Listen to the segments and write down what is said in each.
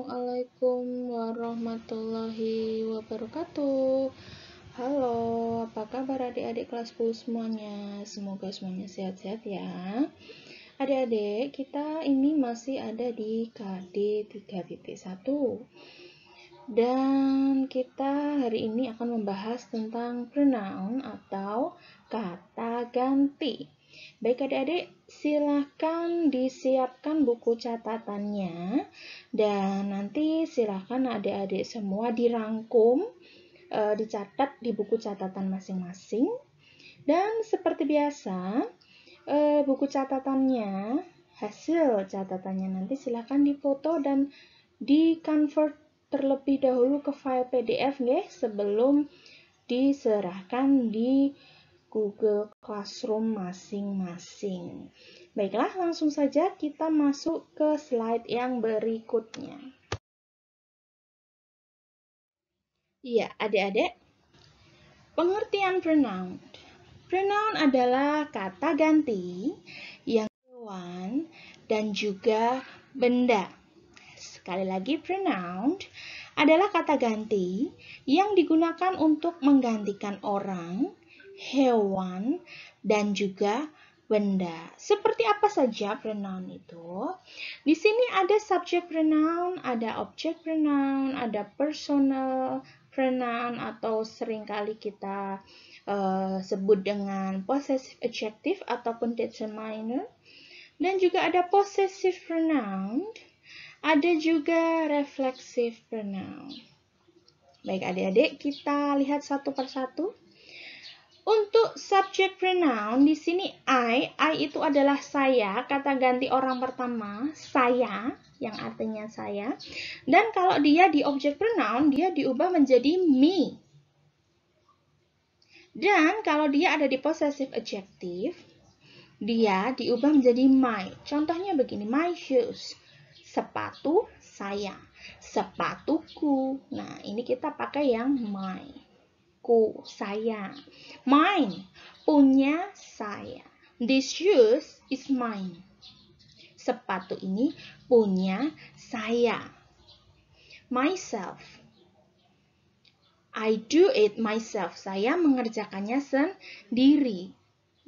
Assalamualaikum warahmatullahi wabarakatuh. Halo, apa kabar adik-adik kelas 10 semuanya? Semoga semuanya sehat-sehat ya. Adik-adik, kita ini masih ada di KD 3.1. Dan kita hari ini akan membahas tentang pronoun atau kata ganti. Baik adik-adik, silahkan disiapkan buku catatannya dan nanti silahkan adik-adik semua dirangkum, dicatat di buku catatan masing-masing. Dan seperti biasa, buku catatannya, hasil catatannya nanti silahkan difoto dan di-convert terlebih dahulu ke file PDF sebelum diserahkan di Google Classroom masing-masing. Baiklah, langsung saja kita masuk ke slide yang berikutnya. Iya, adik-adik, pengertian pronoun. Pronoun adalah kata ganti yang hewan dan juga benda. Sekali lagi, pronoun adalah kata ganti yang digunakan untuk menggantikan orang, hewan, dan juga benda. Seperti apa saja pronoun itu? Di sini ada subject pronoun, ada object pronoun, ada personal pronoun atau seringkali kita sebut dengan possessive adjective ataupun determiner. Dan juga ada possessive pronoun, ada juga reflexive pronoun. Baik adik-adik, kita lihat satu persatu. Untuk subject pronoun, di sini I itu adalah saya, kata ganti orang pertama, saya, yang artinya saya. Dan kalau dia di object pronoun, dia diubah menjadi me. Dan kalau dia ada di possessive adjective, dia diubah menjadi my. Contohnya begini, my shoes, sepatu saya, sepatuku. Nah, ini kita pakai yang my. Ku, saya. Mine, punya saya. This shoes is mine. Sepatu ini punya saya. Myself, I do it myself. Saya mengerjakannya sendiri.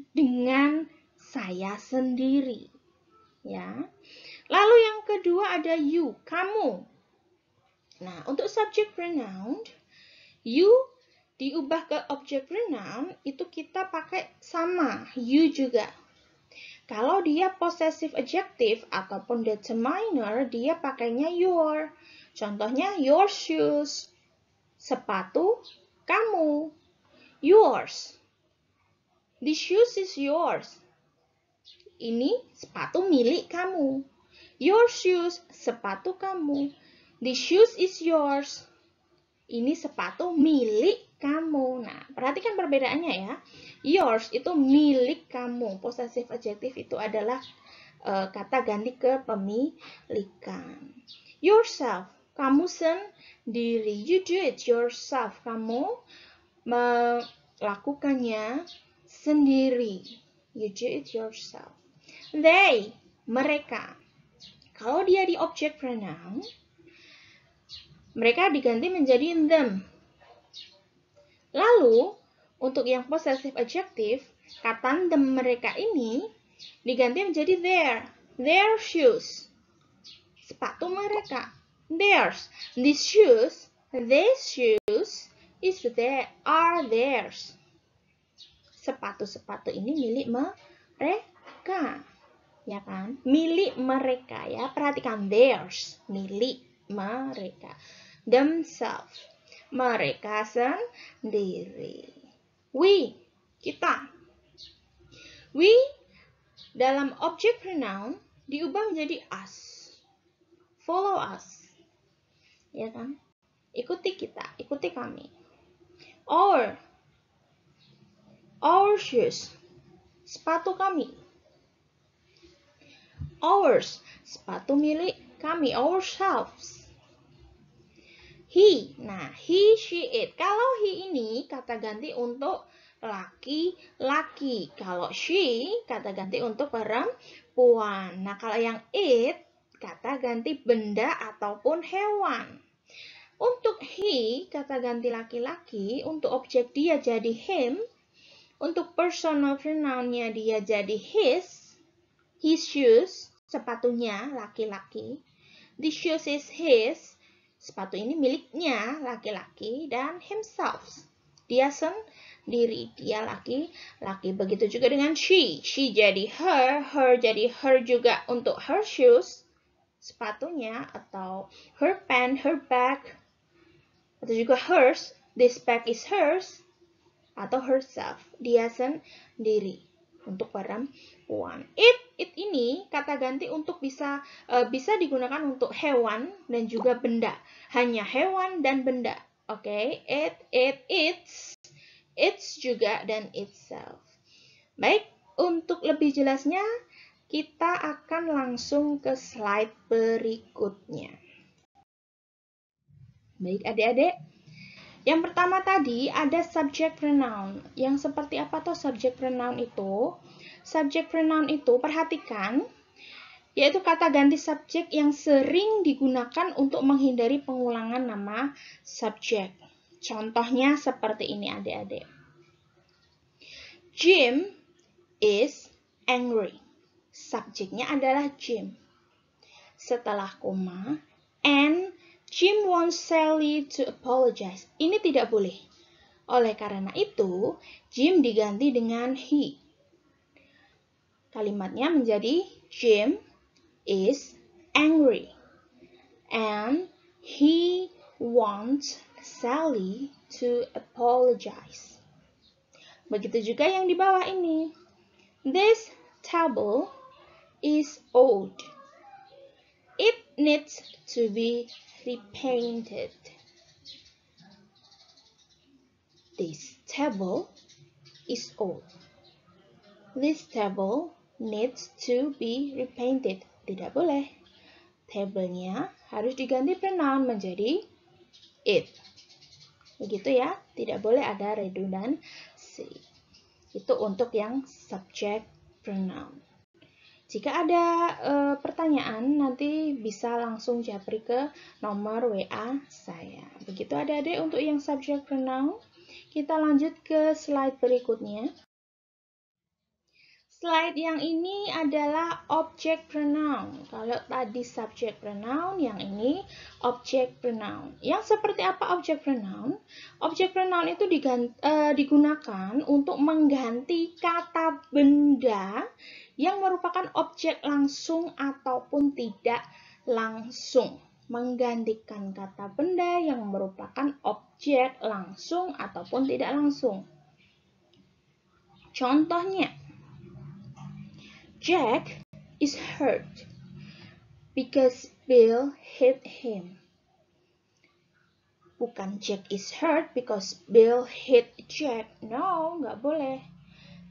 Dengan saya sendiri. Ya. Lalu yang kedua ada you, kamu. Nah, untuk subject pronoun, you diubah ke object pronoun, itu kita pakai sama, you juga. Kalau dia possessive adjective ataupun determiner, dia pakainya your. Contohnya, your shoes, sepatu kamu, yours. The shoes is yours. Ini sepatu milik kamu. Your shoes, sepatu kamu. The shoes is yours. Ini sepatu milik kamu. Nah, perhatikan perbedaannya ya. Yours itu milik kamu. Possessive adjective itu adalah kata ganti kepemilikan. Yourself, kamu sendiri. You do it yourself. Kamu melakukannya sendiri. You do it yourself. They, mereka. Kalau dia di object pronoun, mereka diganti menjadi them. Lalu, untuk yang possessive adjective, kata them mereka ini diganti menjadi their. Their shoes. Sepatu mereka. Theirs. These shoes are theirs. Sepatu-sepatu ini milik mereka. Ya kan? Milik mereka ya. Perhatikan theirs, milik mereka. Themselves, mereka sendiri. We, kita. We dalam object pronoun diubah menjadi us. Follow us. Ya kan? Ikuti kita, ikuti kami. Our shoes, sepatu kami. Ours, sepatu milik kami. Ourselves. He, nah he, she, it. Kalau he ini kata ganti untuk laki-laki. Kalau she kata ganti untuk perempuan. Nah kalau yang it kata ganti benda ataupun hewan. Untuk he, kata ganti laki-laki, untuk objek dia jadi him, untuk personal pronoun-nya dia jadi his shoes, sepatunya laki-laki. The shoes is his, sepatu ini miliknya laki-laki, dan himself, dia sendiri, dia laki-laki. Begitu juga dengan she jadi her jadi her juga untuk her shoes, sepatunya, atau her pen, her bag, atau juga hers, this bag is hers, atau herself, dia sendiri untuk perempuan. It ini kata ganti untuk bisa digunakan untuk hewan dan juga benda. Hanya hewan dan benda. Oke, its juga dan itself. Baik, untuk lebih jelasnya kita akan langsung ke slide berikutnya. Baik, adik-adik. Yang pertama tadi ada subject pronoun. Yang seperti apa tuh subject pronoun itu? Subject pronoun itu, perhatikan, yaitu kata ganti subjek yang sering digunakan untuk menghindari pengulangan nama subjek. Contohnya seperti ini adik-adik. Jim is angry. Subjeknya adalah Jim. Setelah koma, and Jim wants Sally to apologize. Ini tidak boleh. Oleh karena itu, Jim diganti dengan he. Kalimatnya menjadi Jim is angry. And he wants Sally to apologize. Begitu juga yang di bawah ini. This table is old. It needs to be repainted. This table is old. This table needs to be repainted. Tidak boleh. Table-nya harus diganti pronoun menjadi it. Begitu ya, tidak boleh ada redundansi. Itu untuk yang subject pronoun. Jika ada pertanyaan, nanti bisa langsung japri ke nomor WA saya. Begitu adik-adik untuk yang subject pronoun. Kita lanjut ke slide berikutnya. Slide yang ini adalah object pronoun. Kalau tadi subject pronoun, yang ini object pronoun. Yang seperti apa object pronoun? Object pronoun itu digunakan untuk mengganti kata benda yang merupakan objek langsung ataupun tidak langsung. Menggantikan kata benda yang merupakan objek langsung ataupun tidak langsung. Contohnya, Jack is hurt because Bill hit him. Bukan Jack is hurt because Bill hit Jack. No, nggak boleh.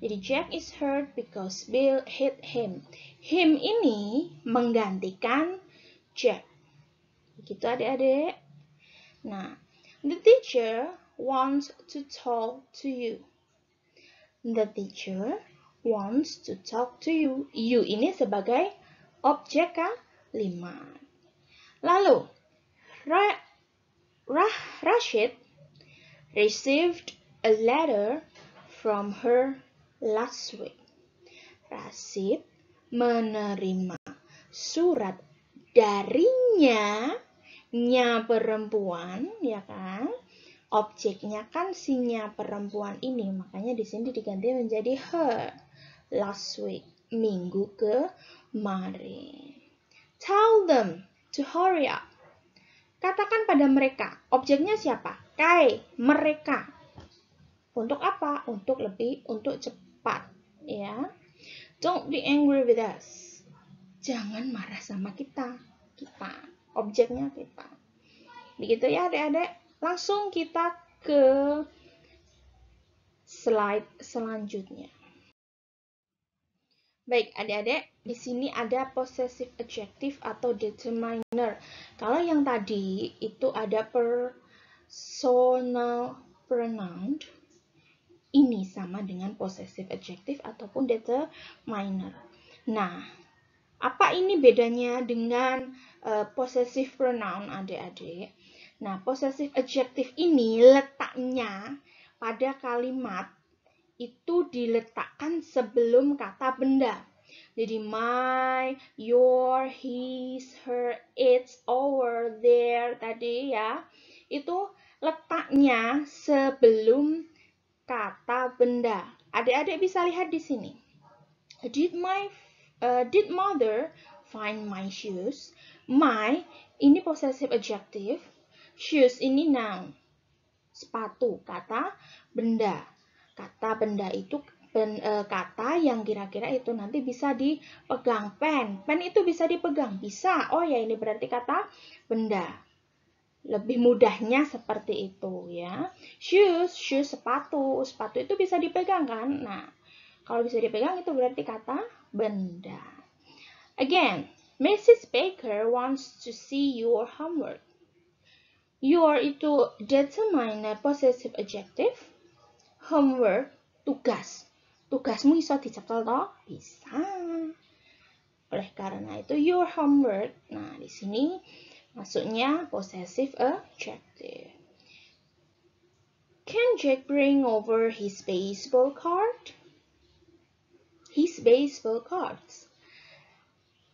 Jadi Jack is hurt because Bill hit him. Him ini menggantikan Jack. Begitu adik-adik. Nah, the teacher wants to talk to you. The teacher wants to talk to you. You ini sebagai objek kalimat. Lalu, Rashid received a letter from her last week. Rashid menerima surat darinya, nya perempuan, ya kan? Objeknya kan sinya perempuan ini, makanya di sini diganti menjadi her. Last week, minggu kemarin. Tell them to hurry up. Katakan pada mereka, objeknya siapa? Mereka. Untuk apa? Untuk cepat, ya. Don't be angry with us. Jangan marah sama kita. Objeknya kita. Begitu ya adik-adik. Langsung kita ke slide selanjutnya. Baik, adik-adik, di sini ada possessive adjective atau determiner. Kalau yang tadi itu ada personal pronoun, ini sama dengan possessive adjective ataupun determiner. Nah, Apa ini bedanya dengan possessive pronoun, adik-adik? Nah, possessive adjective ini letaknya pada kalimat itu diletakkan sebelum kata benda. Jadi my, your, his, her, its, our, their tadi ya, itu letaknya sebelum kata benda. Adik-adik bisa lihat di sini. Did mother find my shoes? My ini possessive adjective, shoes ini noun. Sepatu, kata benda. Kata benda itu kata yang kira-kira itu nanti bisa dipegang. Pen itu bisa dipegang, bisa. Oh ya, ini berarti kata benda. Lebih mudahnya seperti itu ya. Shoes sepatu itu bisa dipegang kan? Nah, kalau bisa dipegang itu berarti kata benda. Again, Mrs. Baker wants to see your homework. Your itu determine possessive adjective. Homework, tugas. Tugasmu iso dicekel toh? Bisa. Oleh karena itu your homework. Nah, di sini masuknya possessive adjective. Can Jack bring over his baseball card? His baseball cards.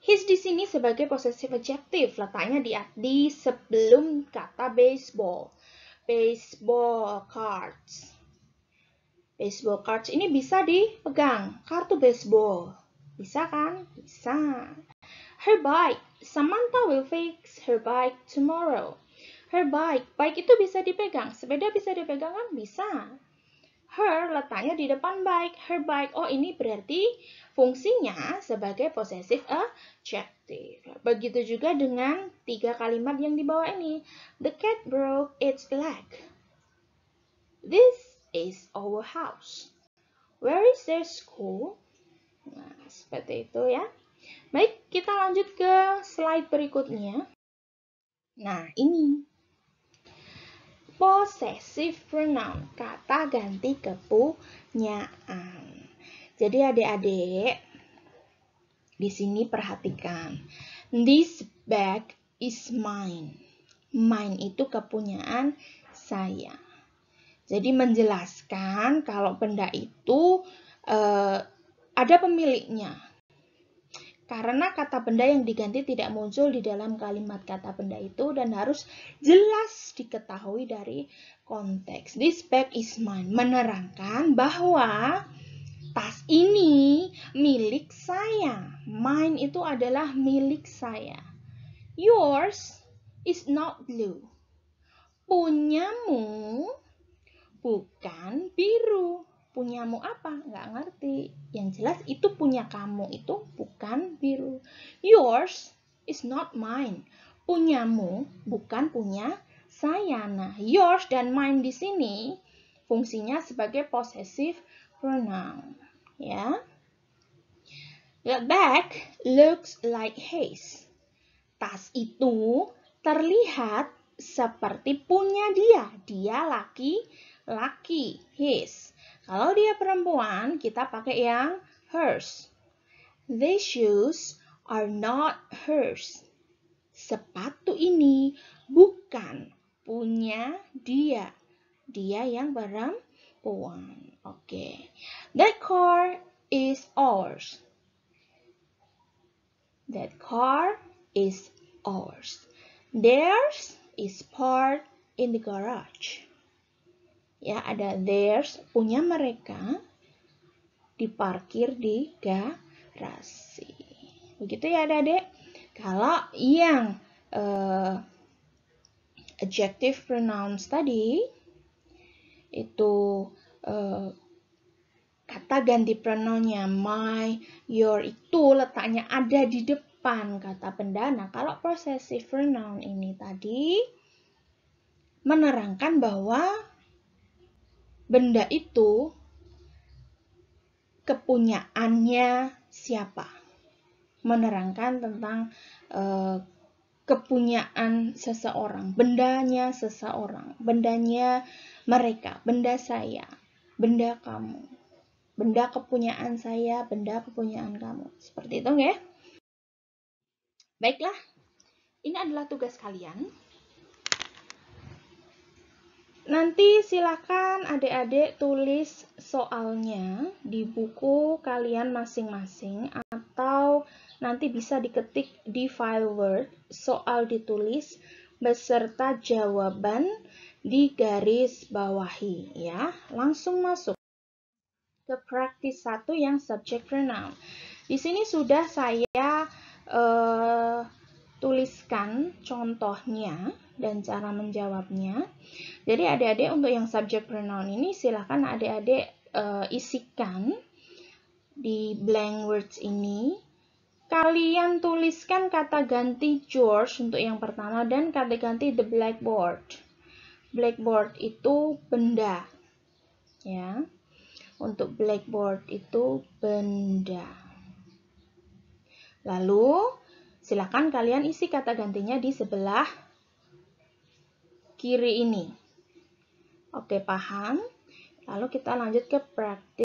His di sini sebagai possessive adjective, letaknya di sebelum kata baseball. Baseball cards. Baseball cards ini bisa dipegang. Kartu baseball. Bisa kan? Bisa. Her bike. Samantha will fix her bike tomorrow. Her bike. Bike itu bisa dipegang. Sepeda bisa dipegang kan? Bisa. Her letaknya di depan bike. Her bike. Oh, ini berarti fungsinya sebagai possessive adjective. Begitu juga dengan 3 kalimat yang di bawah ini. The cat broke its leg. This is our house. Where is their school? Nah, seperti itu ya. Baik, kita lanjut ke slide berikutnya. Nah, ini possessive pronoun, kata ganti kepunyaan. Jadi adik-adik, di sini perhatikan. This bag is mine. Mine itu kepunyaan saya. Jadi menjelaskan kalau benda itu ada pemiliknya. Karena kata benda yang diganti tidak muncul di dalam kalimat kata benda itu dan harus jelas diketahui dari konteks. This bag is mine. Menerangkan bahwa tas ini milik saya. Mine itu adalah milik saya. Yours is not blue. Punyamu bukan biru. Punyamu apa? Nggak ngerti. Yang jelas itu punya kamu itu bukan biru. Yours is not mine. Punyamu bukan punya saya. Nah, yours dan mine di sini fungsinya sebagai possessive pronoun. Ya. The bag looks like his. Tas itu terlihat seperti punya dia. Dia laki-laki, his. Kalau dia perempuan, kita pakai yang hers. These shoes are not hers. Sepatu ini bukan punya dia. Dia yang perempuan. Oke. That car is ours. That car is ours. Theirs is parked in the garage. Ya, ada theirs, punya mereka, diparkir di garasi. Begitu ya adik-adik. Kalau yang adjective pronouns tadi, itu kata ganti pronounnya my, your itu letaknya ada di depan kata benda. Nah, kalau possessive pronoun ini tadi menerangkan bahwa benda itu kepunyaannya siapa. Menerangkan tentang kepunyaan seseorang, bendanya seseorang, bendanya mereka, benda saya, benda kamu, benda kepunyaan saya, benda kepunyaan kamu. Seperti itu ya. Baiklah, ini adalah tugas kalian. Nanti silakan adik-adik tulis soalnya di buku kalian masing-masing atau nanti bisa diketik di file Word, soal ditulis beserta jawaban di garis bawahi ya. Langsung masuk ke praktis 1 yang subject pronoun. Di sini sudah saya tuliskan contohnya dan cara menjawabnya. Jadi adik-adik untuk yang subject pronoun ini silahkan adik-adik isikan di blank words ini. Kalian tuliskan kata ganti George untuk yang pertama dan kata ganti the blackboard. Blackboard itu benda. Ya. Untuk blackboard itu benda. Lalu, silakan kalian isi kata gantinya di sebelah kiri ini. Oke, paham? Lalu kita lanjut ke praktis.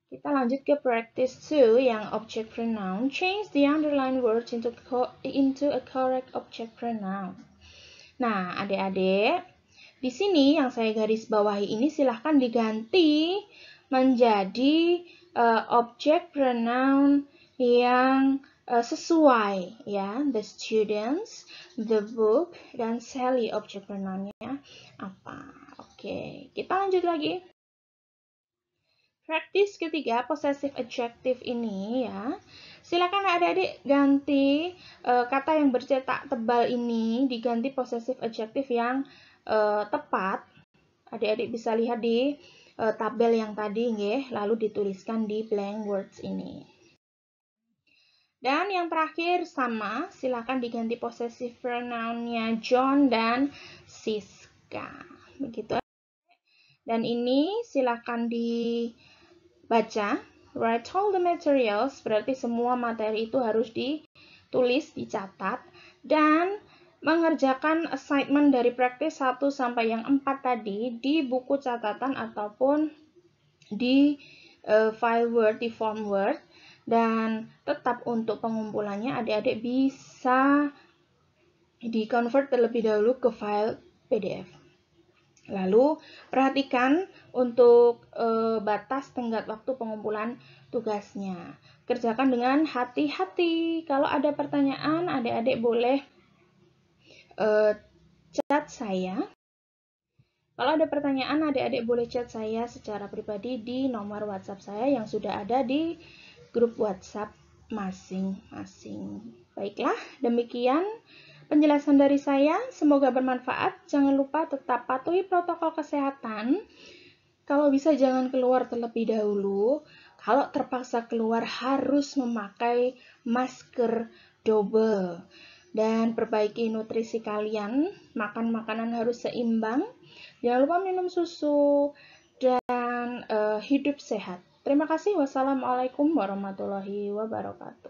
Kita lanjut ke practice 2 yang object pronoun. Change the underlined words into a correct object pronoun. Nah, adik-adik, di sini yang saya garis bawahi ini silahkan diganti menjadi object pronoun yang sesuai ya. The students, the book, dan Sally object pronounnya apa. Oke, kita lanjut lagi. Practice ketiga, possessive adjective ini ya. Silakan adik-adik ganti kata yang bercetak tebal ini diganti possessive adjective yang tepat. Adik-adik bisa lihat di tabel yang tadi nggih, lalu dituliskan di blank words ini. Dan yang terakhir sama, silakan diganti possessive pronounnya John dan Siska. Begitu. Dan ini silakan dibaca. Write all the materials, berarti semua materi itu harus ditulis, dicatat, dan mengerjakan assignment dari praktis 1 sampai yang 4 tadi di buku catatan ataupun di file Word, di form Word. Dan tetap untuk pengumpulannya adik-adik bisa di-convert terlebih dahulu ke file PDF. Lalu perhatikan untuk batas tenggat waktu pengumpulan tugasnya. Kerjakan dengan hati-hati. Kalau ada pertanyaan, adik-adik boleh chat saya. Kalau ada pertanyaan, adik-adik boleh chat saya secara pribadi di nomor WhatsApp saya yang sudah ada di grup WhatsApp masing-masing. Baiklah, demikian penjelasan dari saya. Semoga bermanfaat. Jangan lupa tetap patuhi protokol kesehatan. Kalau bisa jangan keluar terlebih dahulu. Kalau terpaksa keluar harus memakai masker double. Dan perbaiki nutrisi kalian, makan makanan harus seimbang, jangan lupa minum susu, dan hidup sehat. Terima kasih. Wassalamualaikum warahmatullahi wabarakatuh.